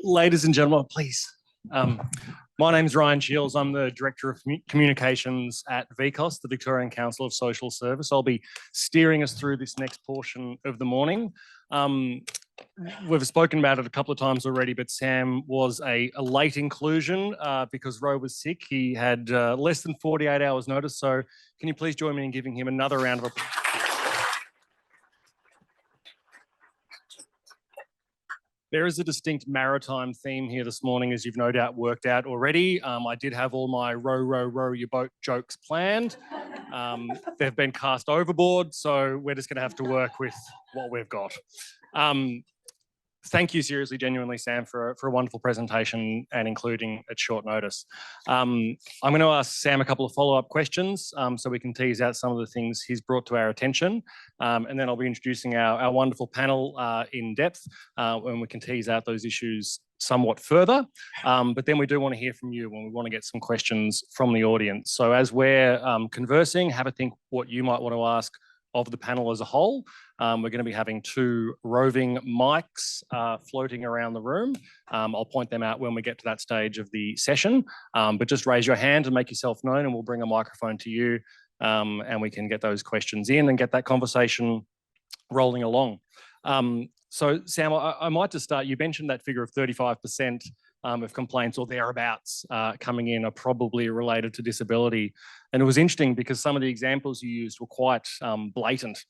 Ladies and gentlemen, please. My name's Ryan Sheales. I'm the Director of Communications at VCOSS, the Victorian Council of Social Service. I'll be steering us through this next portion of the morning. We've spoken about it a couple of times already, but Sam was a late inclusion because Ro was sick. He had less than 48 hours notice. So can you please join me in giving him another round of applause? There is a distinct maritime theme here this morning, as you've no doubt worked out already. I did have all my row your boat jokes planned. They've been cast overboard, so we're just going to have to work with what we've got. Thank you, seriously, genuinely, Sam, for a wonderful presentation and including at short notice. I'm going to ask Sam a couple of follow-up questions so we can tease out some of the things he's brought to our attention. And then I'll be introducing our wonderful panel in depth when we can tease out those issues somewhat further. But then we do want to hear from you when we want to get some questions from the audience. So as we're conversing, have a think what you might want to ask of the panel as a whole. We're going to be having two roving mics floating around the room. I'll point them out when we get to that stage of the session, but just raise your hand and make yourself known and we'll bring a microphone to you and we can get those questions in and get that conversation rolling along. So Sam, I might just start, you mentioned that figure of 35% of complaints or thereabouts coming in are probably related to disability. And it was interesting because some of the examples you used were quite blatant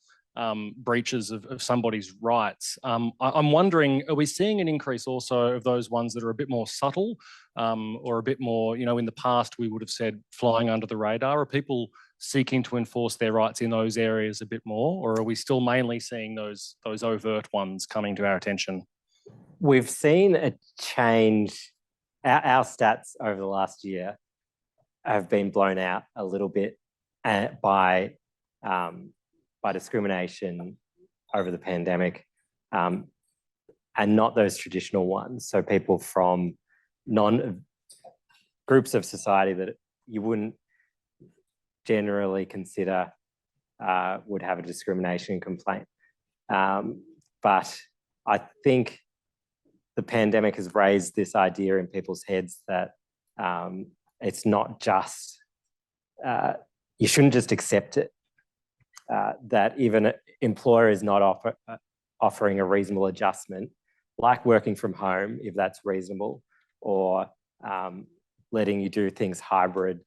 breaches of somebody's rights. I'm wondering, are we seeing an increase also of those ones that are a bit more subtle or a bit more, you know, in the past we would have said flying under the radar? Are people seeking to enforce their rights in those areas a bit more, or are we still mainly seeing those overt ones coming to our attention? We've seen a change. Our stats over the last year have been blown out a little bit by discrimination over the pandemic, and not those traditional ones. So people from groups of society that you wouldn't generally consider would have a discrimination complaint. But I think the pandemic has raised this idea in people's heads that it's not just, you shouldn't just accept it, that even an employer is not offering a reasonable adjustment, like working from home, if that's reasonable, or letting you do things hybrid,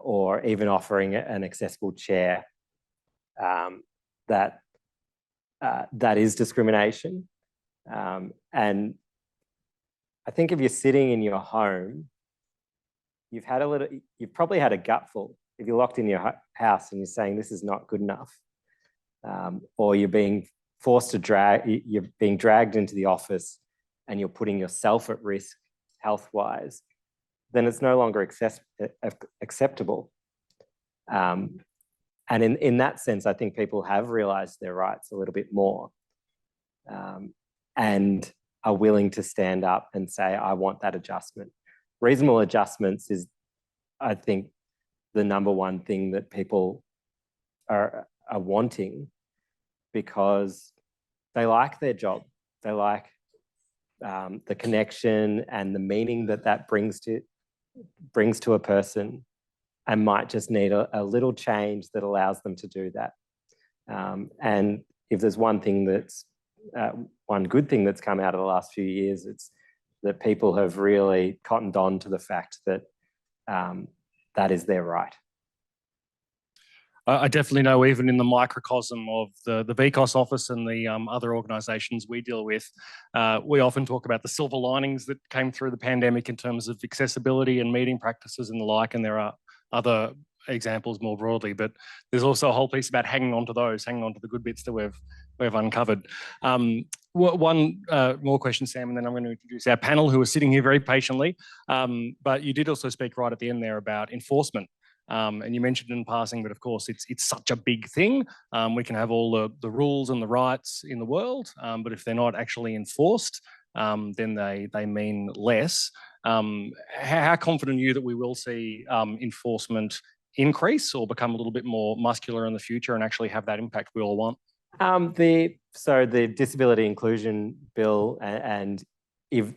or even offering an accessible chair, that is discrimination. And I think if you're sitting in your home, you've probably had a gutful. If you're locked in your house and you're saying this is not good enough, or you're being forced to you're being dragged into the office and you're putting yourself at risk health-wise, then it's no longer acceptable. And in that sense, I think people have realised their rights a little bit more, and are willing to stand up and say, I want that adjustment. Reasonable adjustments is, I think, the number one thing that people are wanting, because they like their job. They like the connection and the meaning that brings to a person, and might just need a little change that allows them to do that. And if there's one good thing that's come out of the last few years, it's that people have really cottoned on to the fact that that is their right. I definitely know, even in the microcosm of the VCOSS office and the other organisations we deal with, we often talk about the silver linings that came through the pandemic in terms of accessibility and meeting practices and the like, and there are other examples more broadly, but there's also a whole piece about hanging on to the good bits that we've uncovered. One more question, Sam, and then I'm going to introduce our panel who are sitting here very patiently. But you did also speak right at the end there about enforcement. And you mentioned in passing, but of course it's such a big thing. We can have all the rules and the rights in the world, but if they're not actually enforced, then they mean less. How confident are you that we will see enforcement increase or become a little bit more muscular in the future and actually have that impact we all want? So the Disability Inclusion Bill, and if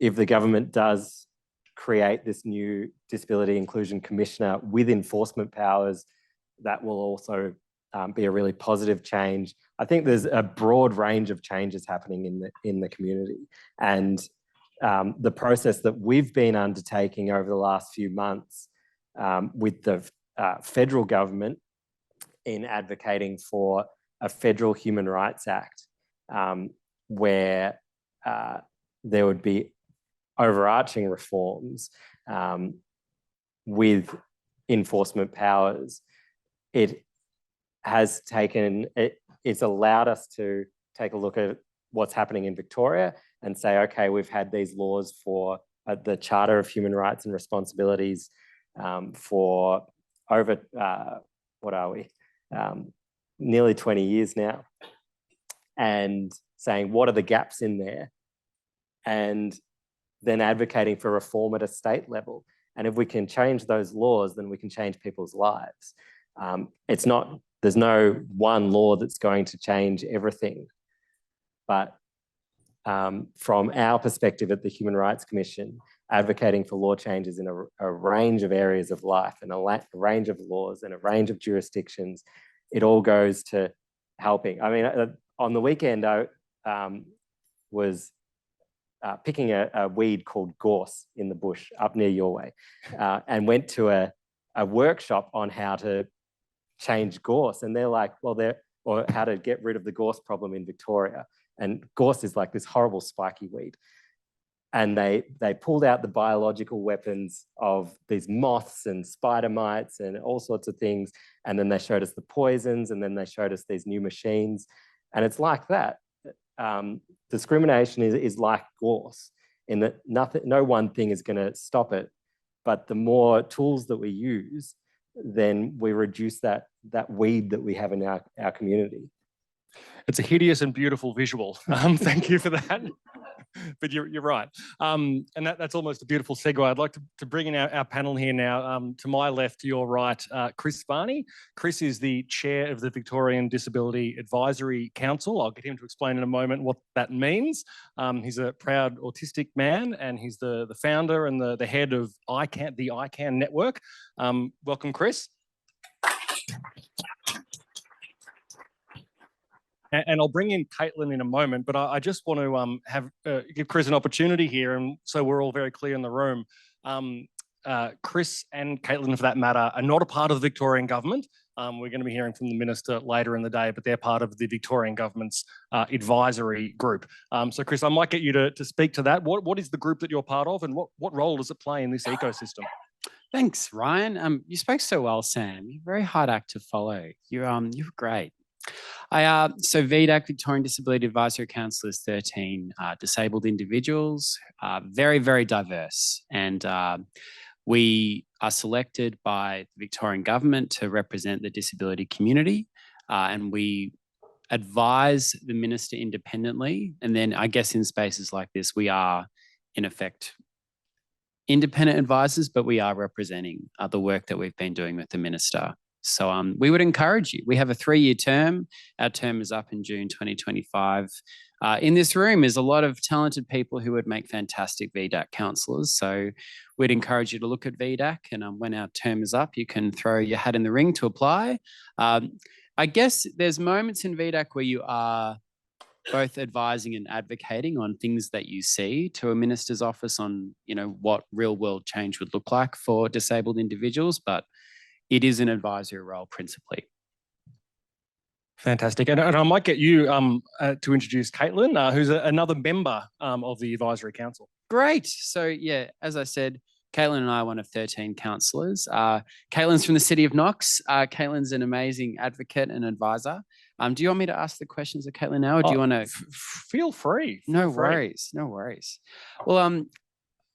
if the government does create this new Disability Inclusion Commissioner with enforcement powers, that will also be a really positive change. I think there's a broad range of changes happening in the community, and the process that we've been undertaking over the last few months with the federal government in advocating for a federal Human Rights Act, where there would be overarching reforms with enforcement powers. It's allowed us to take a look at what's happening in Victoria and say, okay, we've had these laws for the Charter of Human Rights and Responsibilities for over, nearly 20 years now, and saying, what are the gaps in there? And then advocating for reform at a state level. And if we can change those laws, then we can change people's lives. There's no one law that's going to change everything. But from our perspective at the Human Rights Commission, advocating for law changes in a range of areas of life and a range of laws and a range of jurisdictions, it all goes to helping. I mean, on the weekend, I was picking a weed called gorse in the bush up near your way, and went to a workshop on how to change gorse. And they're like, or how to get rid of the gorse problem in Victoria. And gorse is like this horrible spiky weed. And they pulled out the biological weapons of these moths and spider mites and all sorts of things. And then they showed us the poisons, and then they showed us these new machines. And it's like that. Discrimination is like gorse, in that no one thing is going to stop it. But the more tools that we use, then we reduce that weed that we have in our community. It's a hideous and beautiful visual. Thank you for that. But you're right. And that's almost a beautiful segue. I'd like to bring in our panel here now. To my left, to your right, Chris Varney. Chris is the chair of the Victorian Disability Advisory Council. I'll get him to explain in a moment what that means. He's a proud autistic man, and he's the founder and the head of the ICANN network. Welcome, Chris. And I'll bring in Caitlin in a moment, but I just want to give Chris an opportunity here, and so we're all very clear in the room. Chris and Caitlin, for that matter, are not a part of the Victorian government. We're going to be hearing from the minister later in the day, but they're part of the Victorian government's advisory group. So, Chris, I might get you to speak to that. What is the group that you're part of, and what role does it play in this ecosystem? Thanks, Ryan. You spoke so well, Sam. You're a very hard act to follow. You're great. So VDAC, Victorian Disability Advisory Council, is 13 disabled individuals, very, very diverse. And we are selected by the Victorian government to represent the disability community. And we advise the minister independently. And then I guess in spaces like this, we are in effect independent advisors, but we are representing the work that we've been doing with the minister. So we would encourage you. We have a 3-year term. Our term is up in June 2025. In this room is a lot of talented people who would make fantastic VDAC counsellors. So we'd encourage you to look at VDAC, and when our term is up, you can throw your hat in the ring to apply. I guess there's moments in VDAC where you are both advising and advocating on things that you see to a minister's office on, what real world change would look like for disabled individuals, but it is an advisory role principally. Fantastic. And I might get you to introduce Caitlin, who's another member of the Advisory Council. Great. So, yeah, as I said, Caitlin and I are one of 13 councillors. Caitlin's from the City of Knox. Caitlin's an amazing advocate and advisor. Do you want me to ask the questions of Caitlin now, or do you want to? Feel free. No worries. Well,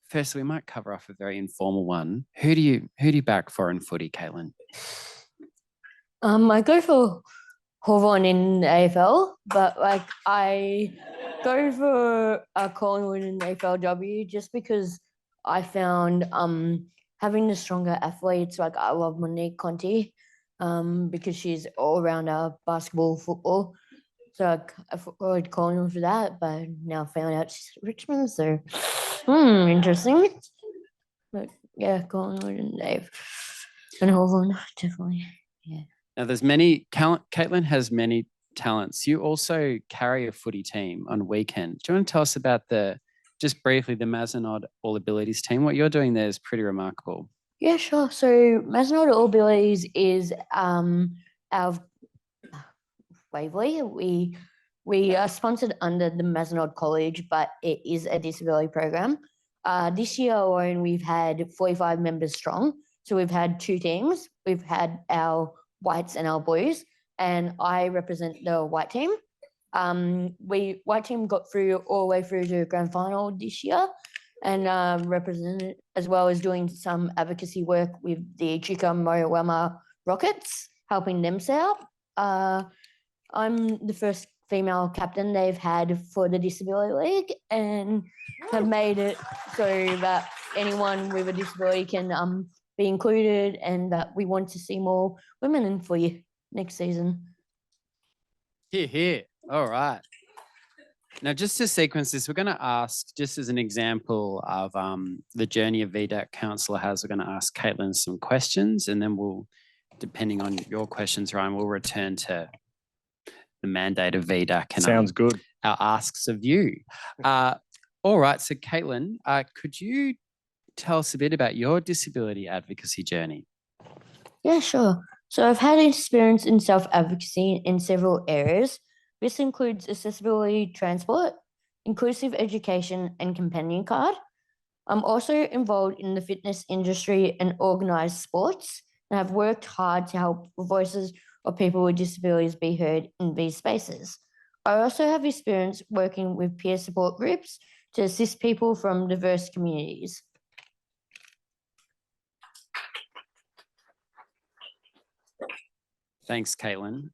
firstly, we might cover off a very informal one. Who do you back for in footy, Caitlin? I go for Hawthorn in the AFL, but I go for Collingwood in the AFLW just because I found having the stronger athletes. I love Monique Conti because she's all around basketball, football. So I followed Collingwood for that, but now I found out she's at Richmond, so Interesting. But yeah, Collingwood and Dave and Hawthorn, definitely. Yeah. Now, Caitlin has many talents. You also carry a footy team on weekend. Do you want to tell us about just briefly, the Mazenod All Abilities team? What you're doing there is pretty remarkable. Yeah, sure. So Mazenod All Abilities is our Waverley. We are sponsored under the Mazenod College, but it is a disability program. This year alone, we've had 45 members strong. So we've had two teams. We've had our whites and our blues, and I represent the white team. White team got through all the way through to grand final this year, and represented, as well as doing some advocacy work with the Chicka Rockets, helping them set up. I'm the first female captain they've had for the Disability League, and have made it so that anyone with a disability can be included, and that we want to see more women in for you next season. Here. All right. Now, just to sequence this, we're going to ask, just as an example of the journey a VDAC counsellor has, we're going to ask Caitlin some questions, and then we'll, depending on your questions, Ryan, we'll return to the mandate of VDAC and Sounds good. our asks of you. All right. So, Caitlin, could you tell us a bit about your disability advocacy journey? Yeah, sure. So I've had experience in self-advocacy in several areas. This includes accessibility transport, inclusive education, and companion card. I'm also involved in the fitness industry and organised sports, and have worked hard to help the voices of people with disabilities be heard in these spaces. I also have experience working with peer support groups to assist people from diverse communities. Thanks, Caitlin.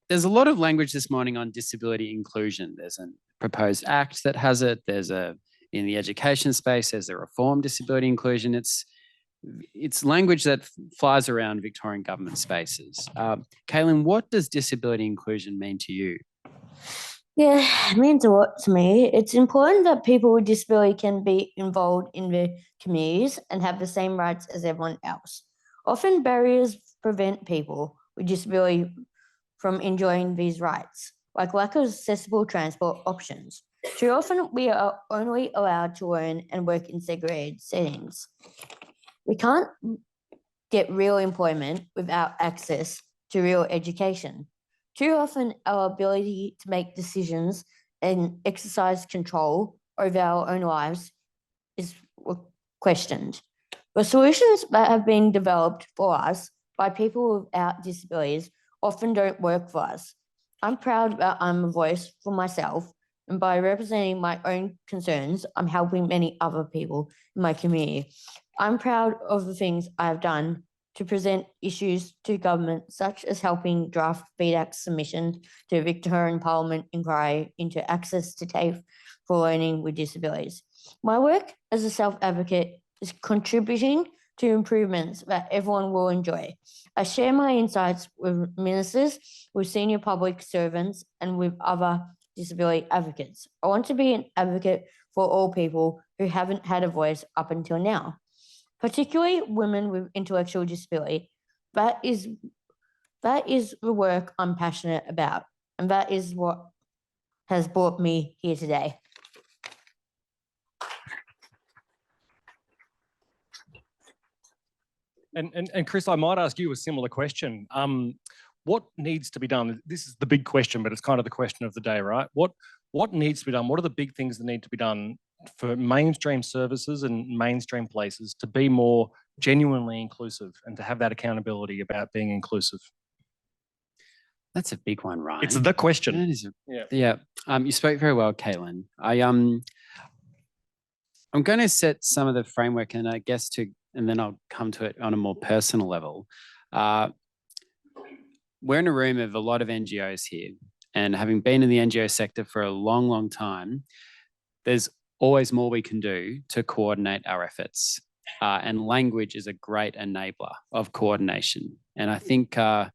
There's a lot of language this morning on disability inclusion. There's a proposed act that has it. In the education space, there's a reform disability inclusion. It's language that flies around Victorian government spaces. Caitlin, what does disability inclusion mean to you? Yeah, it means a lot to me. It's important that people with disability can be involved in their communities and have the same rights as everyone else. Often barriers prevent people with disability from enjoying these rights, like lack of accessible transport options. Too often, we are only allowed to learn and work in segregated settings. We can't get real employment without access to real education. Too often, our ability to make decisions and exercise control over our own lives is questioned. The solutions that have been developed for us by people without disabilities often don't work for us. I'm proud that I'm a voice for myself, and by representing my own concerns, I'm helping many other people in my community. I'm proud of the things I've done to present issues to government, such as helping draft VDAC's submission to Victorian Parliament inquiry into access to TAFE for learning with disabilities. My work as a self-advocate is contributing to improvements that everyone will enjoy. I share my insights with ministers, with senior public servants, and with other disability advocates. I want to be an advocate for all people who haven't had a voice up until now, particularly women with intellectual disability. That is the work I'm passionate about, and that is what has brought me here today. And Chris, I might ask you a similar question. What needs to be done? This is the big question, but it's kind of the question of the day, right? What needs to be done? What are the big things that need to be done for mainstream services and mainstream places to be more genuinely inclusive and to have that accountability about being inclusive? That's a big one, Ryan. It's the question. Yeah. You spoke very well, Caitlin. I'm going to set some of the framework, and I guess and then I'll come to it on a more personal level. We're in a room of a lot of NGOs here, and having been in the NGO sector for a long, long time, there's always more we can do to coordinate our efforts. And language is a great enabler of coordination. And I think if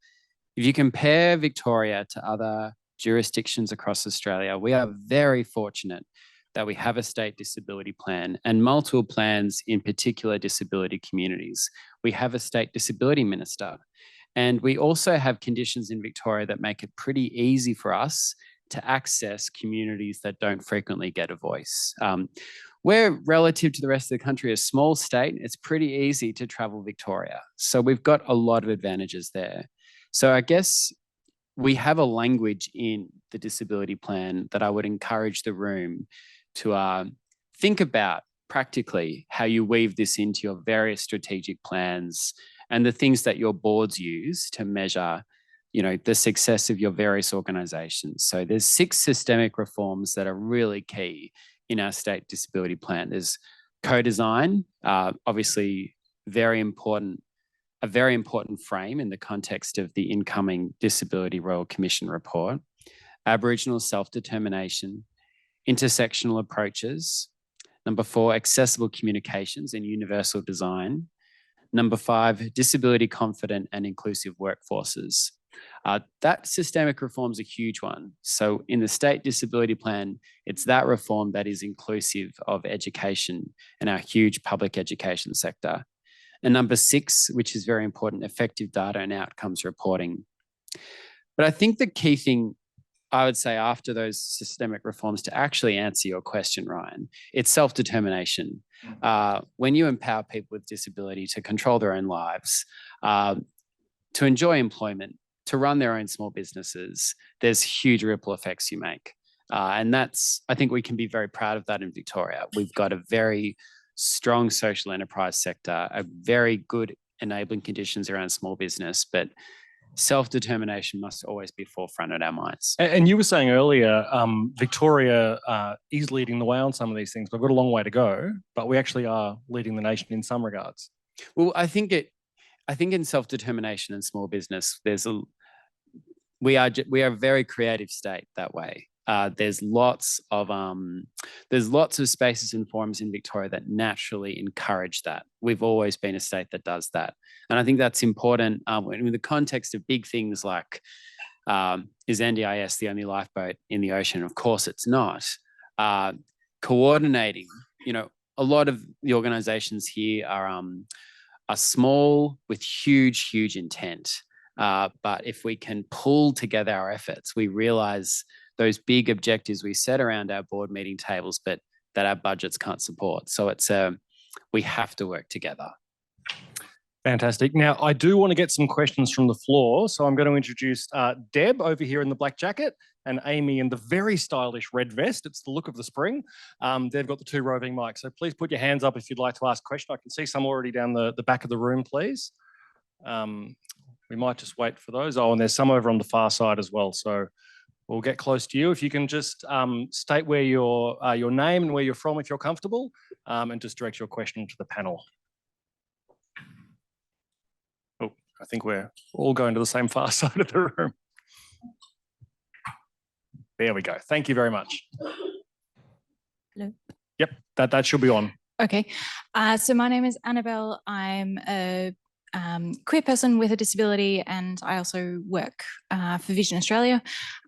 you compare Victoria to other jurisdictions across Australia, we are very fortunate that we have a state disability plan and multiple plans in particular disability communities. We have a state disability minister. And we also have conditions in Victoria that make it pretty easy for us to access communities that don't frequently get a voice. We're, relative to the rest of the country, a small state. It's pretty easy to travel Victoria. So we've got a lot of advantages there. So I guess we have a language in the disability plan that I would encourage the room to think about practically how you weave this into your various strategic plans and the things that your boards use to measure, you know, the success of your various organisations. So there's 6 systemic reforms that are really key in our state disability plan. There's co-design, obviously a very important frame in the context of the incoming Disability Royal Commission report. Aboriginal self-determination, intersectional approaches. Number 4, accessible communications and universal design. Number 5, disability confident and inclusive workforces. That systemic reform is a huge one. So in the state disability plan, it's that reform that is inclusive of education and our huge public education sector. And number 6, which is very important, effective data and outcomes reporting. But I think the key thing I would say after those systemic reforms, to actually answer your question, Ryan, it's self-determination. When you empower people with disability to control their own lives, to enjoy employment, to run their own small businesses, there's huge ripple effects you make. And that's, I think we can be very proud of that in Victoria. We've got a very strong social enterprise sector, a very good enabling conditions around small business, but self-determination must always be forefront of our minds. And you were saying earlier, Victoria is leading the way on some of these things. We've got a long way to go, but we actually are leading the nation in some regards. Well, I think in self-determination and small business, we are a very creative state that way. There's lots of spaces and forums in Victoria that naturally encourage that. We've always been a state that does that. And I think that's important in the context of big things like, is NDIS the only lifeboat in the ocean? Of course it's not. Coordinating, you know, a lot of the organizations here are small with huge intent. But if we can pull together our efforts, we realize those big objectives we set around our board meeting tables, but that our budgets can't support. So we have to work together. Fantastic. Now, I do want to get some questions from the floor. So I'm going to introduce Deb over here in the black jacket and Amy in the very stylish red vest. It's the look of the spring. They've got the 2 roving mics. So please put your hands up if you'd like to ask a question. I can see some already down the back of the room, please. We might just wait for those. Oh, and there's some over on the far side as well. So we'll get close to you. If you can just state where your name and where you're from, if you're comfortable, and just direct your question to the panel. Oh, I think we're all going to the same far side of the room. There we go. Thank you very much. Hello. Yep, that should be on. Okay. So my name is Annabelle. I'm a queer person with a disability, and I also work for Vision Australia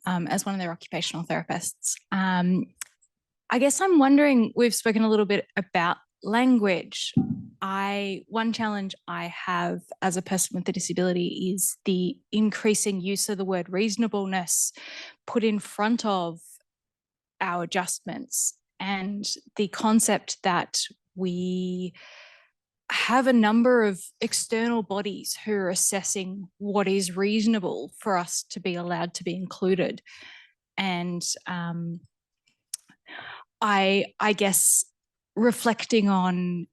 as one of their occupational therapists. I guess I'm wondering, we've spoken a little bit about language. One challenge I have as a person with a disability is the increasing use of the word reasonableness put in front of our adjustments, and the concept that we have a number of external bodies who are assessing what is reasonable for us to be allowed to be included. And I guess reflecting on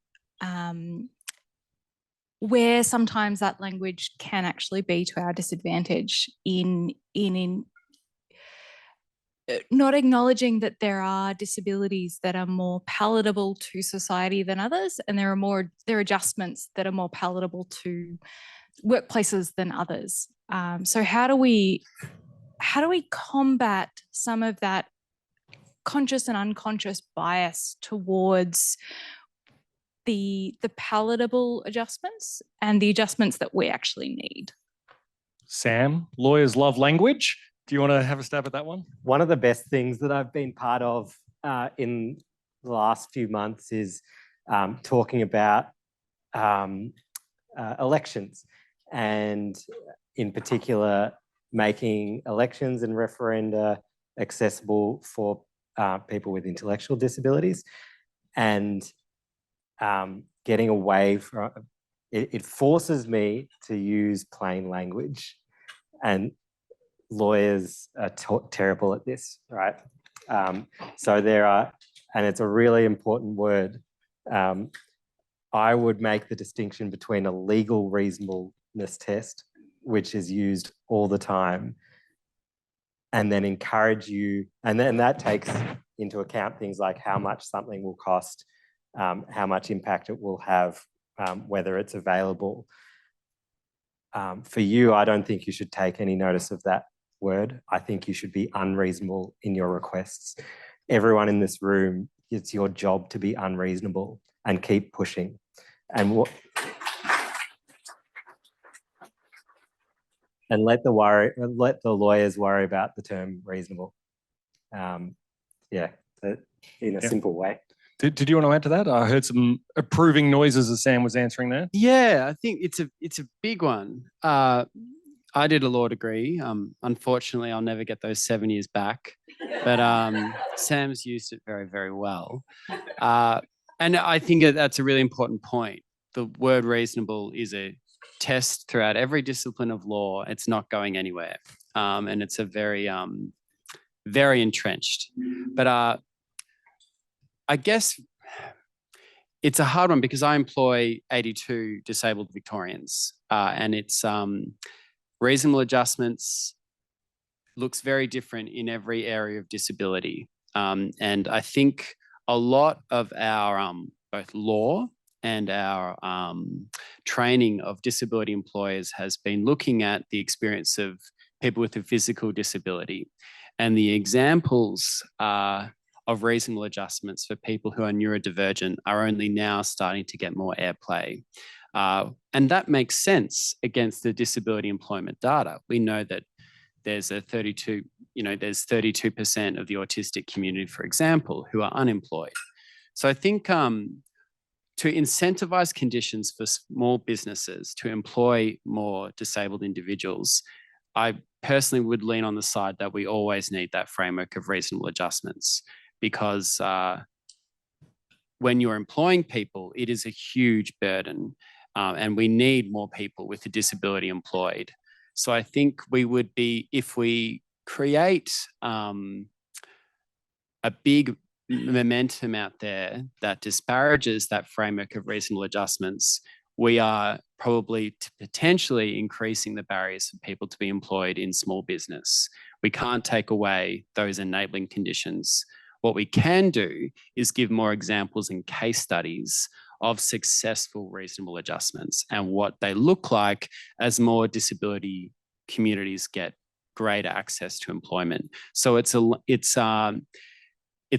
where sometimes that language can actually be to our disadvantage in not acknowledging that there are disabilities that are more palatable to society than others, and there are adjustments that are more palatable to workplaces than others. So how do we combat some of that conscious and unconscious bias towards the palatable adjustments and the adjustments that we actually need? Sam, lawyers love language. Do you want to have a stab at that one? One of the best things that I've been part of in the last few months is talking about elections, and in particular, making elections and referenda accessible for people with intellectual disabilities, and getting away from it forces me to use plain language, and lawyers are terrible at this, right? So there are, and it's a really important word. I would make the distinction between a legal reasonableness test, which is used all the time, and then encourage you, and then that takes into account things like how much something will cost, how much impact it will have, whether it's available. For you, I don't think you should take any notice of that word. I think you should be unreasonable in your requests. Everyone in this room, it's your job to be unreasonable and keep pushing. And let the lawyers worry about the term reasonable. Yeah, in a simple way. Did you want to add to that? I heard some approving noises as Sam was answering there. Yeah, I think it's a big one. I did a law degree. Unfortunately, I'll never get those 7 years back, but Sam's used it very, very well. And I think that's a really important point. The word reasonable is a test throughout every discipline of law. It's not going anywhere. And it's a very, very entrenched. But I guess it's a hard one because I employ 82 disabled Victorians, and it's reasonable adjustments looks very different in every area of disability. And I think a lot of our both law and our training of disability employers has been looking at the experience of people with a physical disability. And the examples of reasonable adjustments for people who are neurodivergent are only now starting to get more airplay. And that makes sense against the disability employment data. We know that there's there's 32% of the autistic community, for example, who are unemployed. So I think to incentivize conditions for small businesses to employ more disabled individuals, I personally would lean on the side that we always need that framework of reasonable adjustments, because when you're employing people, it is a huge burden, and we need more people with a disability employed. So I think we would be, if we create a big momentum out there that disparages that framework of reasonable adjustments, we are probably potentially increasing the barriers for people to be employed in small business. We can't take away those enabling conditions. What we can do is give more examples and case studies of successful reasonable adjustments and what they look like as more disability communities get greater access to employment. So it's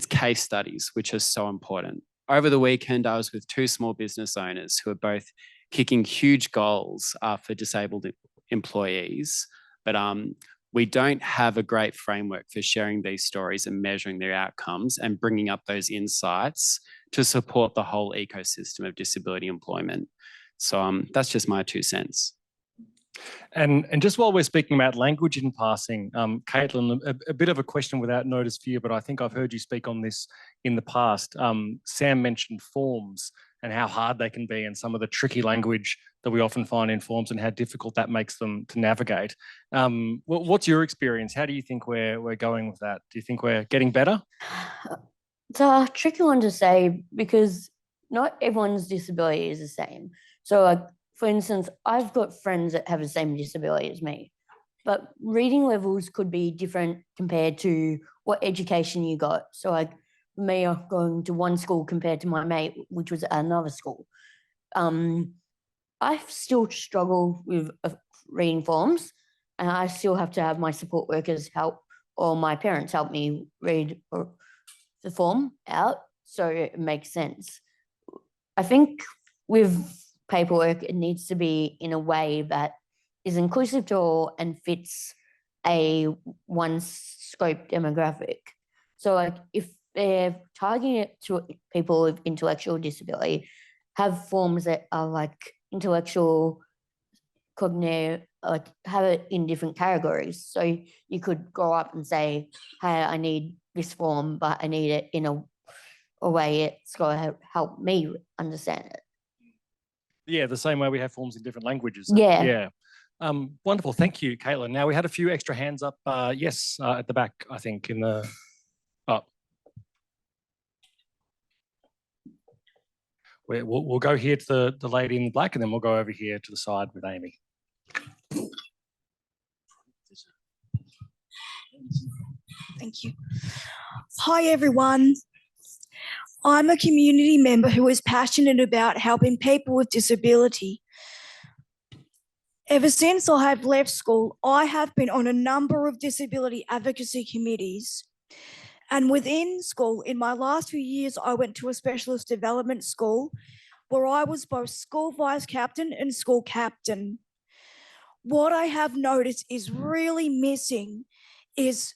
case studies, which are so important. Over the weekend, I was with two small business owners who are both kicking huge goals for disabled employees, but we don't have a great framework for sharing these stories and measuring their outcomes and bringing up those insights to support the whole ecosystem of disability employment. So that's just my 2 cents. And just while we're speaking about language in passing, Caitlin, a bit of a question without notice for you, but I think I've heard you speak on this in the past. Sam mentioned forms and how hard they can be and some of the tricky language that we often find in forms and how difficult that makes them to navigate. What's your experience? How do you think we're going with that? Do you think we're getting better? It's a tricky one to say because not everyone's disability is the same. So like, for instance, I've got friends that have the same disability as me, but reading levels could be different compared to what education you got. So like me going to one school compared to my mate, which was at another school. I still struggle with reading forms, and I still have to have my support workers help or my parents help me read the form out so it makes sense. I think with paperwork, it needs to be in a way that is inclusive to all and fits a one scope demographic. So like if they're targeting it to people with intellectual disability, have forms that are like intellectual, cognitive, have it in different categories. So you could go up and say, hey, I need this form, but I need it in a way it's going to help me understand it. Yeah, the same way we have forms in different languages. Yeah. Yeah. Wonderful. Thank you, Caitlin. Now we had a few extra hands up. Yes, at the back, I think, in the. Oh. We'll go here to the lady in black, and then we'll go over here to the side with Amy. Thank you. Hi, everyone. I'm a community member who is passionate about helping people with disability. Ever since I have left school, I have been on a number of disability advocacy committees. And within school, in my last few years, I went to a specialist development school where I was both school vice captain and school captain. What I have noticed is really missing is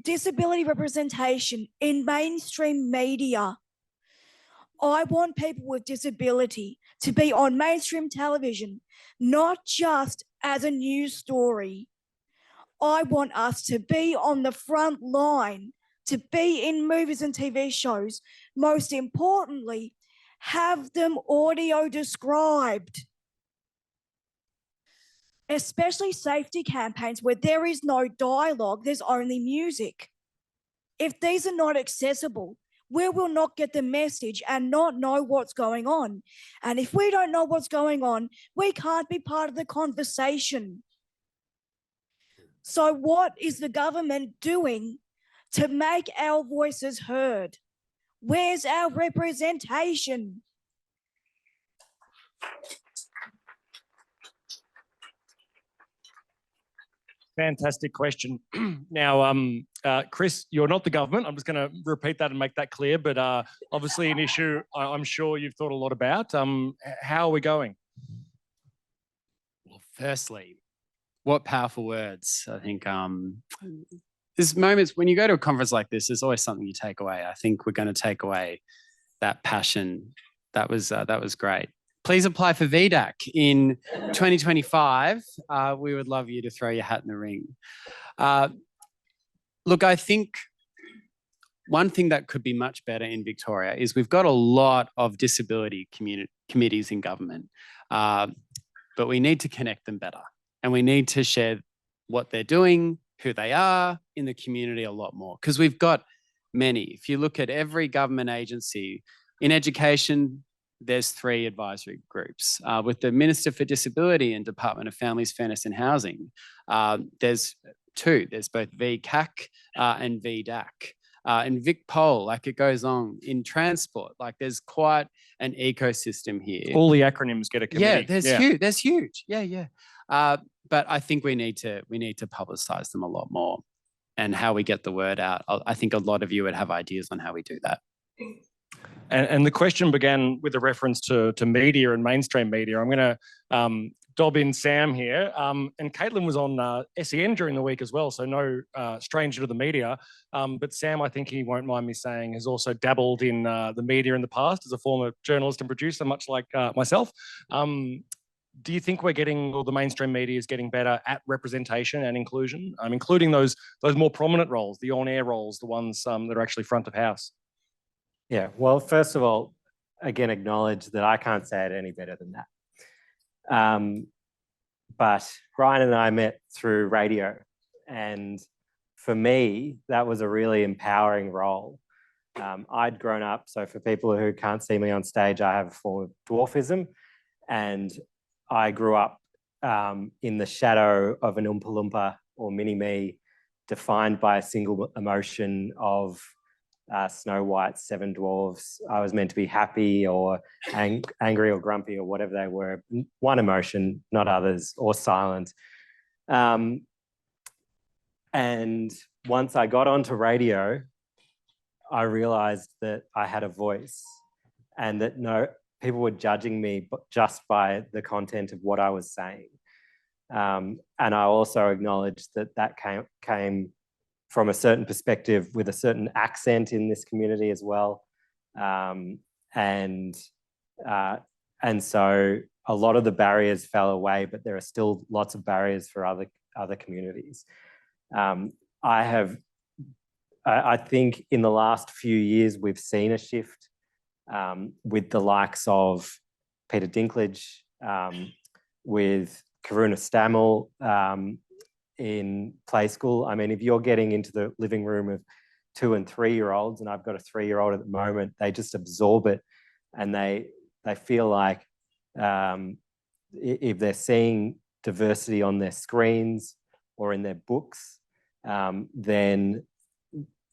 disability representation in mainstream media. I want people with disability to be on mainstream television, not just as a news story. I want us to be on the front line, to be in movies and TV shows. Most importantly, have them audio described. Especially safety campaigns where there is no dialogue, there's only music. If these are not accessible, we will not get the message and not know what's going on. And if we don't know what's going on, we can't be part of the conversation. So what is the government doing to make our voices heard? Where's our representation? Fantastic question. Now, Chris, you're not the government. I'm just going to repeat that and make that clear. But obviously, an issue I'm sure you've thought a lot about. How are we going? Well, firstly, what powerful words. I think there's moments when you go to a conference like this, there's always something you take away. I think we're going to take away that passion. That was great. Please apply for VDAC in 2025. We would love you to throw your hat in the ring. Look, I think one thing that could be much better in Victoria is we've got a lot of disability committees in government, but we need to connect them better, and we need to share what they're doing, who they are in the community a lot more, because we've got many. If you look at every government agency in education, there's 3 advisory groups. With the Minister for Disability and Department of Families, Fairness and Housing, there's 2. There's both VCAC and VDAC. And VicPol, like it goes on. In transport, like there's quite an ecosystem here. All the acronyms get a committee. Yeah, huge. There's huge. Yeah. But I think we need to publicise them a lot more, and how we get the word out. I think a lot of you would have ideas on how we do that. And the question began with a reference to media and mainstream media. I'm going to dob in Sam here. And Caitlin was on SEN during the week as well, so no stranger to the media. But Sam, I think he won't mind me saying, has also dabbled in the media in the past as a former journalist and producer, much like myself. Do you think we're getting, or the mainstream media is getting better at representation and inclusion, including those more prominent roles, the on-air roles, the ones that are actually front of house? Yeah, well, first of all, again, acknowledge that I can't say it any better than that. But Ryan and I met through radio, and for me, that was a really empowering role. I'd grown up, so for people who can't see me on stage, I have a form of dwarfism, and I grew up in the shadow of an Oompa Loompa or mini-me, defined by a single emotion of Snow White's 7 dwarves. I was meant to be happy or angry or grumpy or whatever they were. One emotion, not others, or silent. And once I got onto radio, I realized that I had a voice, and that people were judging me just by the content of what I was saying. And I also acknowledged that came from a certain perspective with a certain accent in this community as well. And so a lot of the barriers fell away, but there are still lots of barriers for other communities. I think in the last few years, we've seen a shift with the likes of Peter Dinklage, with Karuna Stammel in Play School. I mean, if you're getting into the living room of 2 and 3-year-olds, and I've got a 3-year-old at the moment, they just absorb it, and they feel like if they're seeing diversity on their screens or in their books, then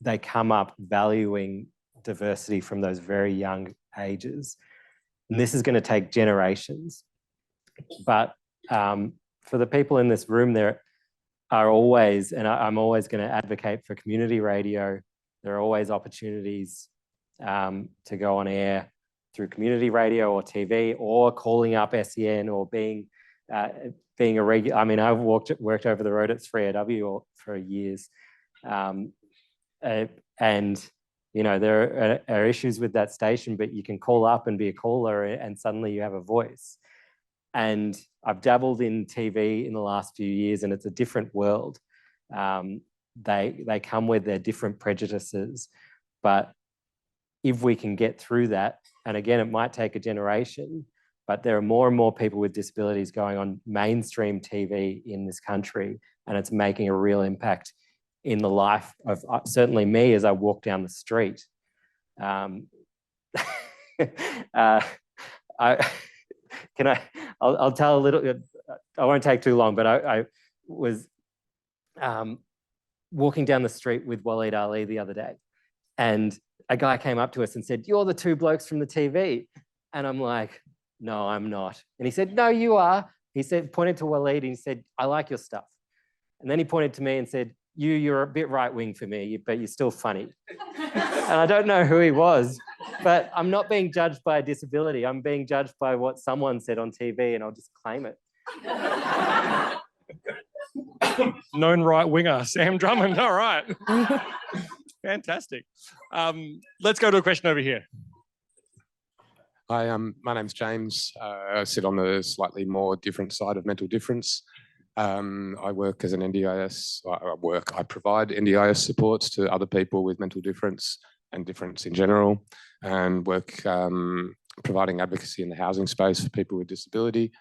they come up valuing diversity from those very young ages. And this is going to take generations. But for the people in this room, there are always, and I'm always going to advocate for community radio, there are always opportunities to go on air through community radio or TV, or calling up SEN, or being a regular. I mean, I've worked over the road at 3AW for years. And you know, there are issues with that station, but you can call up and be a caller, and suddenly you have a voice. And I've dabbled in TV in the last few years, and it's a different world. They come with their different prejudices, but if we can get through that, and again, it might take a generation, but there are more and more people with disabilities going on mainstream TV in this country, and it's making a real impact in the life of certainly me as I walk down the street. I'll tell a little. I won't take too long, but I was walking down the street with Waleed Ali the other day, and a guy came up to us and said, "You're the two blokes from the TV," and I'm like, "No, I'm not." And he said, "No, you are." He said, pointed to Waleed, and he said, "I like your stuff." And then he pointed to me and said, You're a bit right-wing for me, but you're still funny." And I don't know who he was, but I'm not being judged by a disability. I'm being judged by what someone said on TV, and I'll just claim it. Known right-winger, Sam Drummond. All right. Fantastic. Let's go to a question over here. Hi, my name's James. I sit on the slightly more different side of mental difference. I work as an NDIS. I provide NDIS supports to other people with mental difference and difference in general, and work providing advocacy in the housing space for people with disability.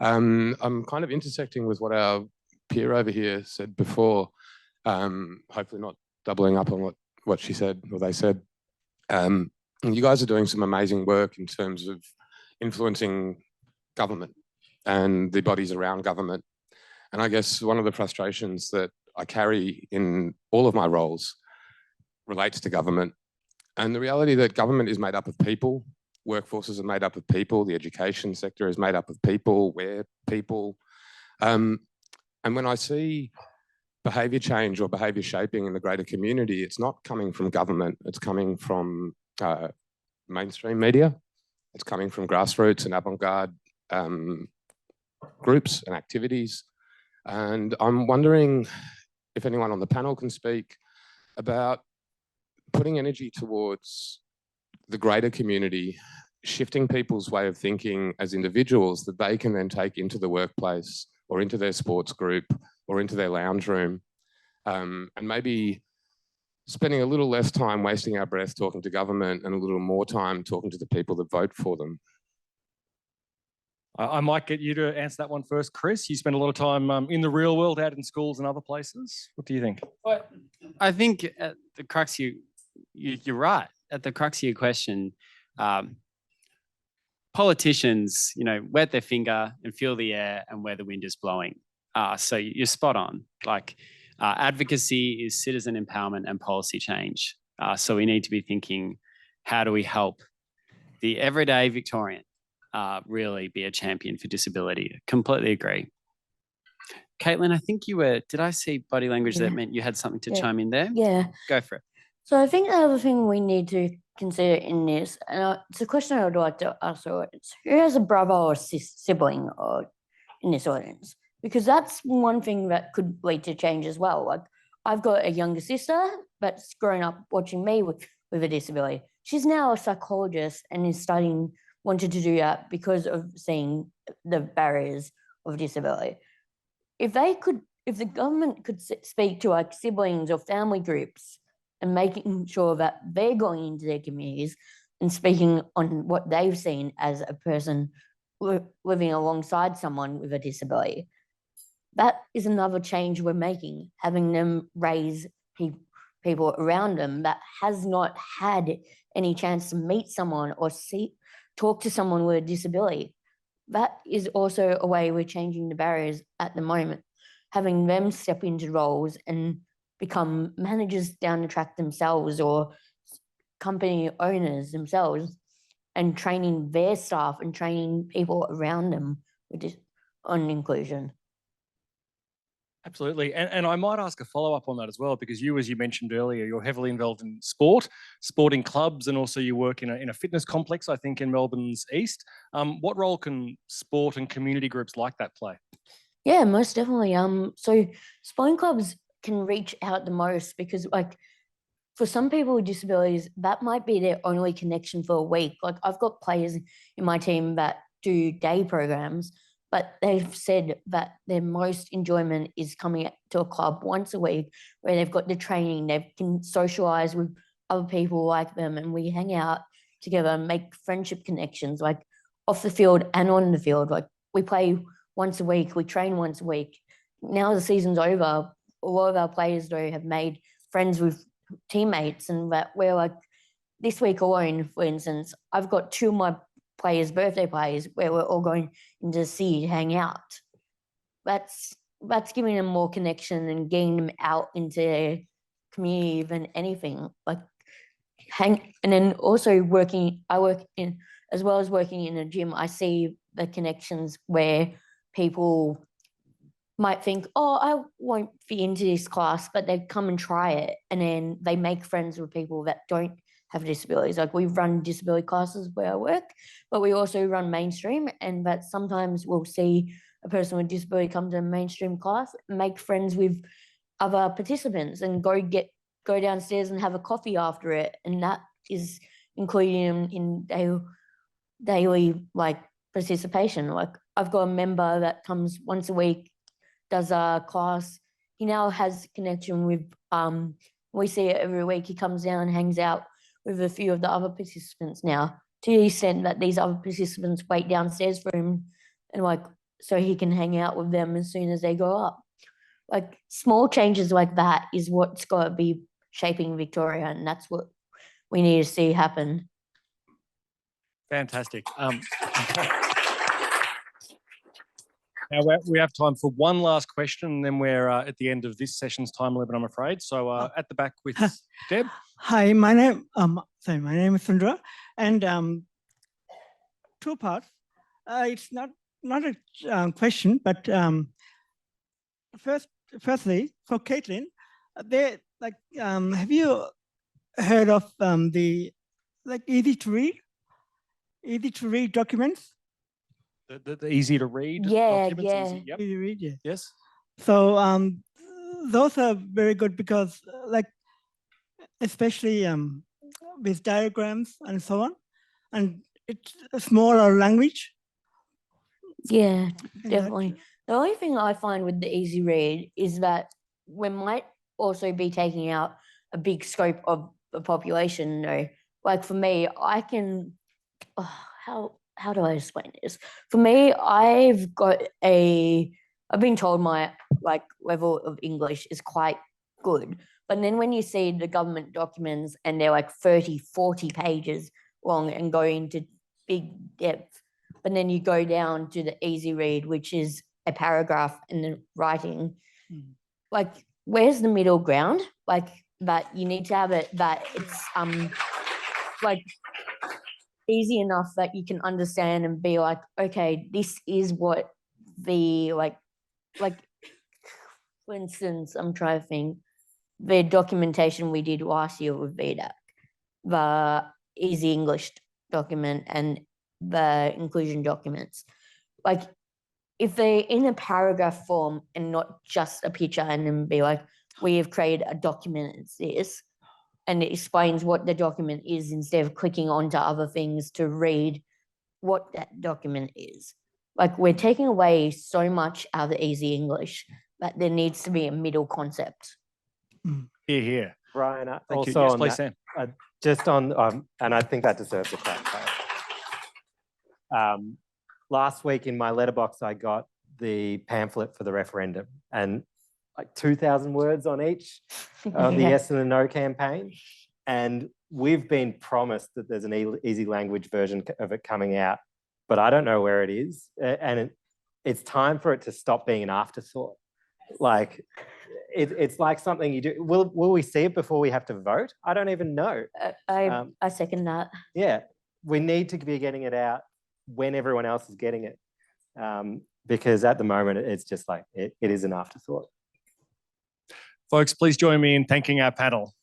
I'm kind of intersecting with what our peer over here said before, hopefully not doubling up on what she said or they said. You guys are doing some amazing work in terms of influencing government and the bodies around government. And I guess one of the frustrations that I carry in all of my roles relates to government, and the reality that government is made up of people, workforces are made up of people, the education sector is made up of people, we're people. And when I see behaviour change or behaviour shaping in the greater community, it's not coming from government, it's coming from mainstream media, it's coming from grassroots and avant-garde groups and activities. And I'm wondering if anyone on the panel can speak about putting energy towards the greater community, shifting people's way of thinking as individuals that they can then take into the workplace or into their sports group or into their lounge room, and maybe spending a little less time wasting our breath talking to government and a little more time talking to the people that vote for them. I might get you to answer that one first, Chris. You spend a lot of time in the real world, out in schools and other places. What do you think? I think at the crux, you're right. At the crux of your question, politicians, wet their finger and feel the air and where the wind is blowing. So you're spot on. Like advocacy is citizen empowerment and policy change. So we need to be thinking, how do we help the everyday Victorian really be a champion for disability? Completely agree. Caitlin, I think did I see body language that meant you had something to chime in there? Yeah. Go for it. So I think the other thing we need to consider in this, and it's a question I would like to ask the audience, who has a brother or sibling in this audience? Because that's one thing that could lead to change as well. Like I've got a younger sister that's grown up watching me with a disability. She's now a psychologist and is wanted to do that because of seeing the barriers of disability. If the government could speak to like siblings or family groups and making sure that they're going into their communities and speaking on what they've seen as a person living alongside someone with a disability, that is another change we're making, having them raise people around them that has not had any chance to meet someone or talk to someone with a disability. That is also a way we're changing the barriers at the moment, having them step into roles and become managers down the track themselves or company owners themselves, and training their staff and training people around them on inclusion. Absolutely. And I might ask a follow-up on that as well, because you, as you mentioned earlier, you're heavily involved in sporting clubs, and also you work in a fitness complex, I think, in Melbourne's east. What role can sport and community groups like that play? Yeah, most definitely. So sporting clubs can reach out the most because, like, for some people with disabilities, that might be their only connection for a week. Like, I've got players in my team that do day programs, but they've said that their most enjoyment is coming to a club once a week where they've got the training, they can socialize with other people like them, and we hang out together and make friendship connections, like off the field and on the field. Like, we play once a week, we train once a week. Now the season's over, a lot of our players though have made friends with teammates, and that we're like, this week alone, for instance, I've got 2 of my players' birthday parties where we're all going into sea to hang out. That's giving them more connection and getting them out into their community than anything. Like, and then also I work in, as well as working in a gym, I see the connections where people might think, oh, I won't fit into this class, but they come and try it, and then they make friends with people that don't have disabilities. Like, we run disability classes where I work, but we also run mainstream, and that sometimes we'll see a person with disability come to a mainstream class, make friends with other participants, and go downstairs and have a coffee after it, and that is including in daily like participation. Like, I've got a member that comes once a week, does a class. He now has connection with, we see it every week. He comes down and hangs out with a few of the other participants now, to the extent that these other participants wait downstairs for him, and like, so he can hang out with them as soon as they go up. Like, small changes like that is what's got to be shaping Victoria, and that's what we need to see happen. Fantastic. Now we have time for one last question, and then we're at the end of this session's time limit, I'm afraid. So at the back with Deb. Hi, my name is Sundra, and 2 parts. It's not a question, but firstly, for Caitlin, have you heard of the easy to read documents? The easy to read documents? Easy, yep. Easy to read, yeah. Yes. So those are very good because especially with diagrams and so on, and it's a smaller language. Yeah, definitely. The only thing I find with the easy read is that we might also be taking out a big scope of the population. Though, like, for me, I can, how do I explain this? For me, I've been told my level of English is quite good. But then when you see the government documents and they're like 30, 40 pages long and go into big depth, but then you go down to the easy read, which is a paragraph and the writing, like, where's the middle ground? Like, that you need to have it that it's like easy enough that you can understand and be like, okay, this is what the like for instance, I'm trying to think, the documentation we did last year with VDAC, the easy English document and the inclusion documents, like, if they're in a paragraph form and not just a picture, and then be like, we have created a document as this, and it explains what the document is instead of clicking onto other things to read what that document is. Like, we're taking away so much out of the easy English, that there needs to be a middle concept. Here, here. Brian, Thank you. also Yes, on please, that, Sam. just on, and I think that deserves a clap. Last week in my letterbox, I got the pamphlet for the referendum, and like 2,000 words on each on the Yeah. yes and the no campaign. And we've been promised that there's an easy language version of it coming out, but I don't know where it is. And it's time for it to stop being an afterthought. Like, it's like something you do. Will we see it before we have to vote? I don't even know. I second that. Yeah, we need to be getting it out when everyone else is getting it. Because at the moment, it's just like, it is an afterthought. Folks, please join me in thanking our panel.